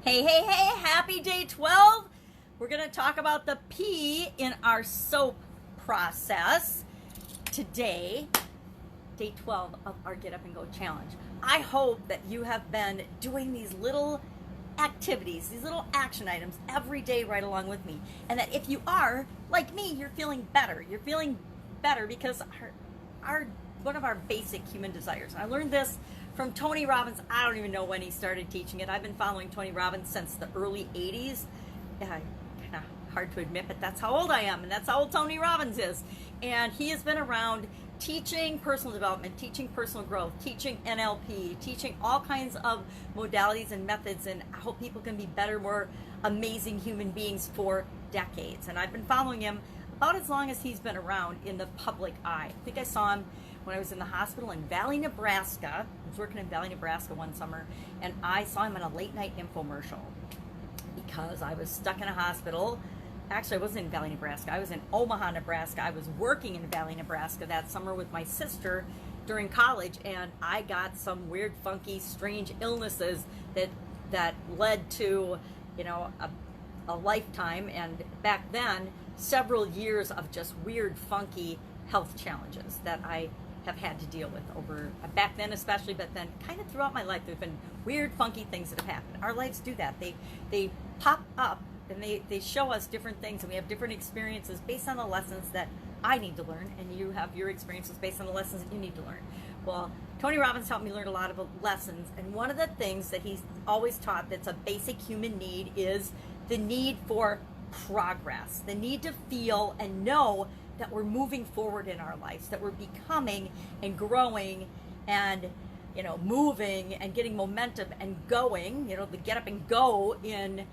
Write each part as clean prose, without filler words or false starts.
Hey, hey, hey, happy day 12. We're going to talk about the P in our soap process today, day 12 of our Get Up and Go challenge. I hope that you have been doing these little activities, these little action items every day right along with me. And that if you are, like me, you're feeling better. You're feeling better because our one of our basic human desires. And I learned this from Tony Robbins. I don't even know when he started teaching it. I've been following Tony Robbins since the early 80s. Yeah, kind of hard to admit, but that's how old I am, and that's how old Tony Robbins is. And he has been around teaching personal development, teaching personal growth, teaching NLP, teaching all kinds of modalities and methods, and how people can be better, more amazing human beings for decades. And I've been following him about as long as he's been around in the public eye. I think I saw him when I was in the hospital in Valley, Nebraska. I was working in Valley, Nebraska one summer, and I saw him on a late night infomercial because I was stuck in a hospital. Actually, I wasn't in Valley, Nebraska. I was in Omaha, Nebraska. I was working in Valley, Nebraska that summer with my sister during college, and I got some weird, funky, strange illnesses that led to, a lifetime, and back then, several years of just weird, funky health challenges that I have had to deal with over back then especially, but then kind of throughout my life there've been weird, funky things that have happened. Our lives do that. They pop up and they show us different things, and we have different experiences based on the lessons that I need to learn, and you have your experiences based on the lessons that you need to learn. Well, Tony Robbins helped me learn a lot of lessons, and one of the things that he's always taught that's a basic human need is the need for progress, the need to feel and know that we're moving forward in our lives, that we're becoming and growing and, moving and getting momentum and going. The Get Up and Go in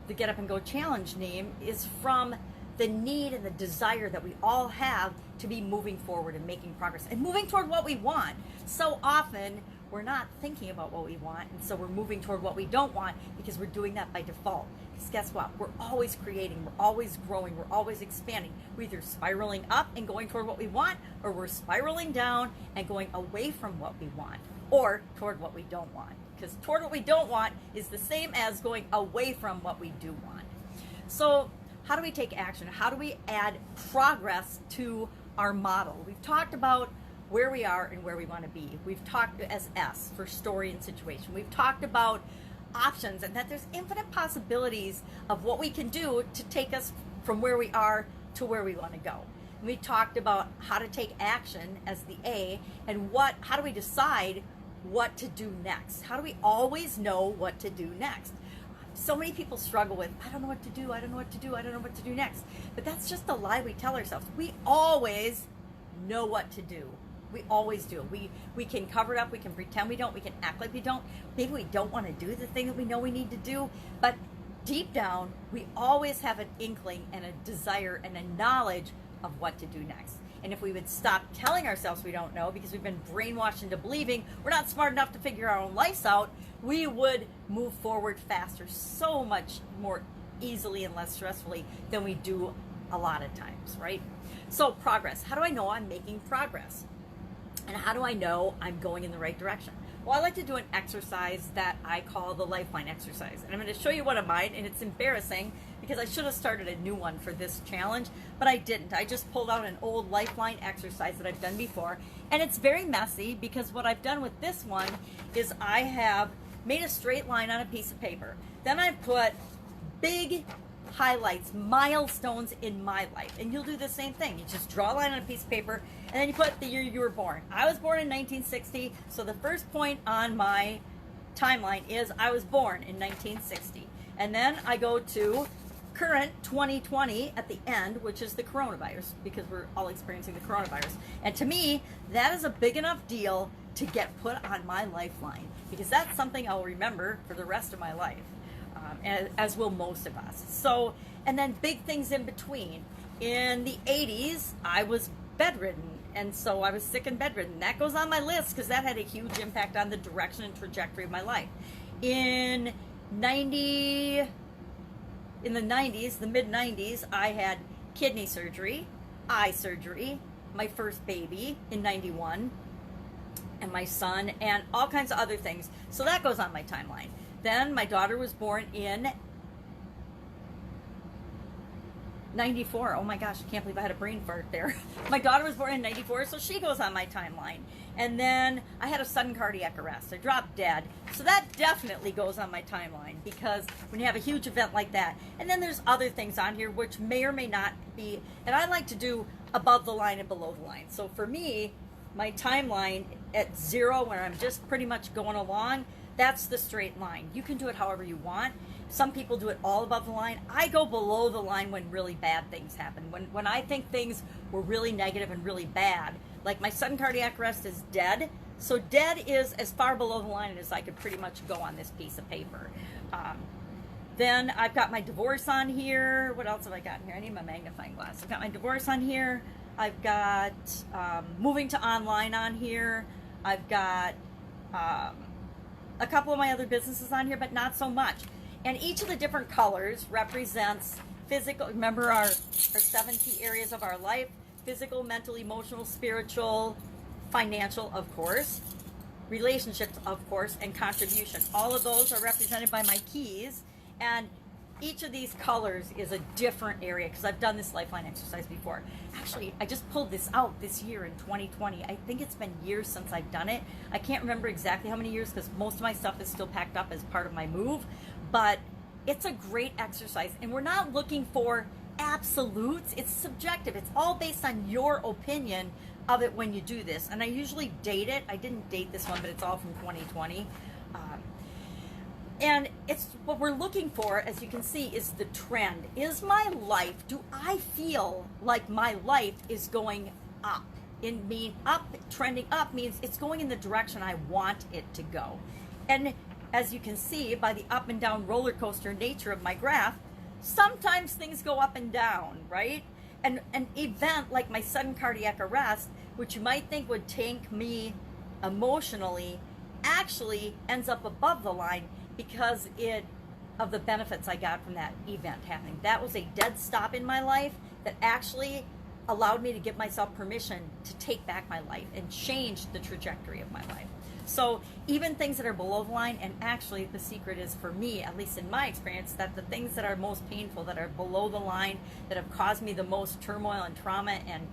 the Get Up and Go challenge name is from the need and the desire that we all have to be moving forward and making progress and moving toward what we want. So often we're not thinking about what we want, and so we're moving toward what we don't want because we're doing that by default. Because guess what? We're always creating, we're always growing, we're always expanding. We're either spiraling up and going toward what we want, or we're spiraling down and going away from what we want, or toward what we don't want. Because toward what we don't want is the same as going away from what we do want. So how do we take action? How do we add progress to our model? We've talked about where we are and where we want to be. We've talked as S for story and situation. We've talked about options and that there's infinite possibilities of what we can do to take us from where we are to where we want to go. And we talked about how to take action as the A, and how do we decide what to do next? How do we always know what to do next? So many people struggle with, I don't know what to do, I don't know what to do, I don't know what to do next. But that's just a lie we tell ourselves. We always know what to do. We always do. We can cover it up, we can pretend we don't, we can act like we don't. Maybe we don't want to do the thing that we know we need to do, but deep down, we always have an inkling and a desire and a knowledge of what to do next. And if we would stop telling ourselves we don't know because we've been brainwashed into believing we're not smart enough to figure our own lives out, we would move forward faster, so much more easily and less stressfully than we do a lot of times, right? So progress. How do I know I'm making progress? And how do I know I'm going in the right direction? Well, I like to do an exercise that I call the lifeline exercise. And I'm going to show you one of mine, and it's embarrassing because I should have started a new one for this challenge, but I didn't. I just pulled out an old lifeline exercise that I've done before, and it's very messy because what I've done with this one is I have made a straight line on a piece of paper. Then I put big highlights, milestones in my life. And you'll do the same thing. You just draw a line on a piece of paper, and then you put the year you were born. I was born in 1960, so the first point on my timeline is I was born in 1960. And then I go to current 2020 at the end, which is the coronavirus, because we're all experiencing the coronavirus. And to me, that is a big enough deal to get put on my lifeline, because that's something I'll remember for the rest of my life. As will most of us. So, and then big things in between. In the 80s, I was bedridden, and so I was sick and bedridden. That goes on my list because that had a huge impact on the direction and trajectory of my life. In the 90s, the mid-90s, I had kidney surgery, eye surgery, my first baby in 91, and my son, and all kinds of other things. So that goes on my timeline. Then my daughter was born in 94. Oh my gosh, I can't believe I had a brain fart there. My daughter was born in 94, so she goes on my timeline. And then I had a sudden cardiac arrest. I dropped dead. So that definitely goes on my timeline, because when you have a huge event like that. And then there's other things on here which may or may not be, and I like to do above the line and below the line. So for me, my timeline at 0, where I'm just pretty much going along, that's the straight line. You can do it however you want. Some people do it all above the line. I go below the line when really bad things happen. When I think things were really negative and really bad, like my sudden cardiac arrest is dead. So dead is as far below the line as I could pretty much go on this piece of paper. Then I've got my divorce on here. What else have I got in here? I need my magnifying glass. I've got my divorce on here. I've got moving to online on here. I've got a couple of my other businesses on here, but not so much. And each of the different colors represents physical, remember our 7 key areas of our life: physical, mental, emotional, spiritual, financial, of course, relationships, of course, and contribution. All of those are represented by my keys, and each of these colors is a different area, because I've done this lifeline exercise before. Actually, I just pulled this out this year in 2020. I think it's been years since I've done it. I can't remember exactly how many years, because most of my stuff is still packed up as part of my move, but it's a great exercise, and we're not looking for absolutes. It's subjective. It's all based on your opinion of it when you do this. And I usually date it. I didn't date this one, but it's all from 2020. And it's what we're looking for, as you can see, is the trend. Is my life, do I feel like my life is going up? Trending up means it's going in the direction I want it to go. And as you can see by the up and down roller coaster nature of my graph, sometimes things go up and down, right? And an event like my sudden cardiac arrest, which you might think would tank me emotionally, actually ends up above the line because of the benefits I got from that event happening. That was a dead stop in my life that actually allowed me to give myself permission to take back my life and change the trajectory of my life. So even things that are below the line, and actually the secret is, for me, at least in my experience, that the things that are most painful, that are below the line, that have caused me the most turmoil and trauma and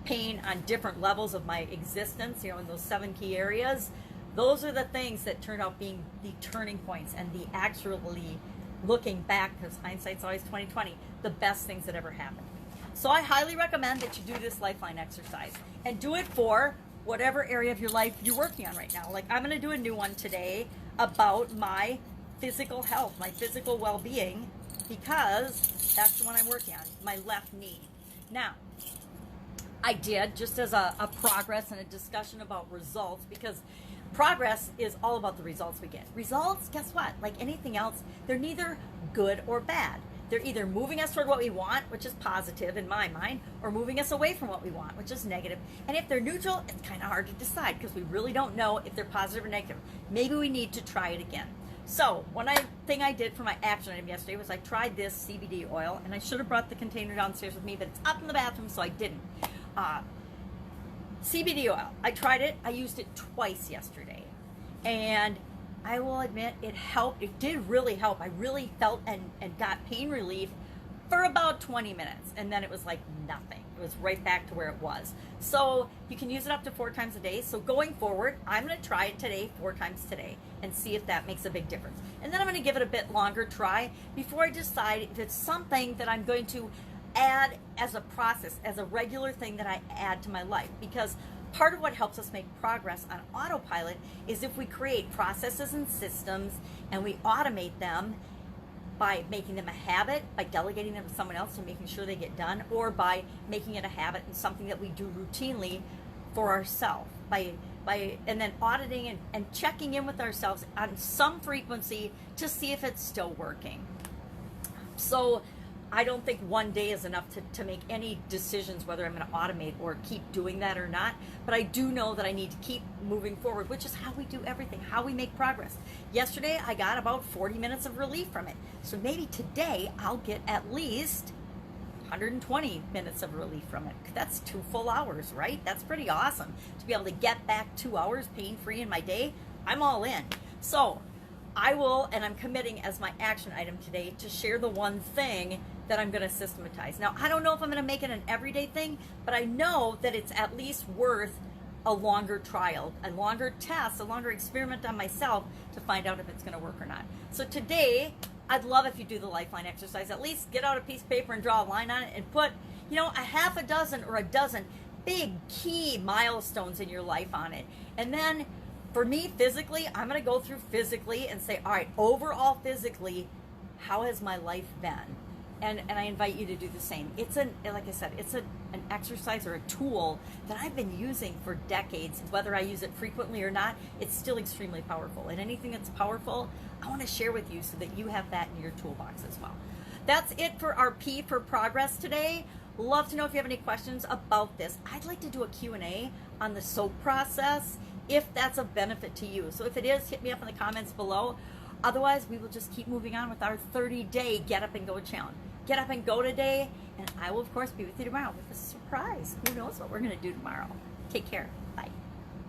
pain on different levels of my existence, in those 7 key areas, those are the things that turned out being the turning points and the actually looking back, because hindsight's always 20/20, the best things that ever happened. So I highly recommend that you do this lifeline exercise, and do it for whatever area of your life you're working on right now. Like, I'm going to do a new one today about my physical health, my physical well-being, because that's the one I'm working on, my left knee. Now, I did, just as a progress and a discussion about results, because progress is all about the results we get. Results, guess what? Like anything else, they're neither good or bad. They're either moving us toward what we want, which is positive in my mind, or moving us away from what we want, which is negative. And if they're neutral, it's kind of hard to decide, because we really don't know if they're positive or negative. Maybe we need to try it again. So one thing I did for my action item yesterday was I tried this CBD oil, and I should have brought the container downstairs with me, but it's up in the bathroom, so I didn't. CBD oil. I tried it. I used it twice yesterday, and I will admit it helped. It did really help. I really felt and got pain relief for about 20 minutes, and then it was like nothing. It was right back to where it was. So you can use it up to 4 times a day. So going forward, I'm going to try it today 4 times today and see if that makes a big difference. And then I'm going to give it a bit longer try before I decide if it's something that I'm going to add as a process, as a regular thing that I add to my life. Because part of what helps us make progress on autopilot is if we create processes and systems and we automate them by making them a habit, by delegating them to someone else and making sure they get done, or by making it a habit and something that we do routinely for ourselves, and then auditing and checking in with ourselves on some frequency to see if it's still working. So I don't think one day is enough to make any decisions whether I'm going to automate or keep doing that or not. But I do know that I need to keep moving forward, which is how we do everything, how we make progress. Yesterday, I got about 40 minutes of relief from it. So maybe today I'll get at least 120 minutes of relief from it. That's 2 full hours, right? That's pretty awesome. To be able to get back 2 hours pain-free in my day, I'm all in. So I will, and I'm committing as my action item today to share the one thing that I'm going to systematize. Now, I don't know if I'm going to make it an everyday thing, but I know that it's at least worth a longer trial, a longer test, a longer experiment on myself to find out if it's going to work or not. So today, I'd love if you do the lifeline exercise. At least get out a piece of paper and draw a line on it and put, you know, a half a dozen or a dozen big key milestones in your life on it. And then for me physically, I'm going to go through physically and say, all right, overall physically, how has my life been? And I invite you to do the same. It's like I said, it's an exercise or a tool that I've been using for decades. Whether I use it frequently or not, it's still extremely powerful. And anything that's powerful, I want to share with you so that you have that in your toolbox as well. That's it for our P for progress today. Love to know if you have any questions about this. I'd like to do a Q&A on the soap process if that's of benefit to you. So if it is, hit me up in the comments below. Otherwise, we will just keep moving on with our 30-day Get Up and Go challenge. Get up and go today, and I will, of course, be with you tomorrow with a surprise. Who knows what we're going to do tomorrow. Take care. Bye.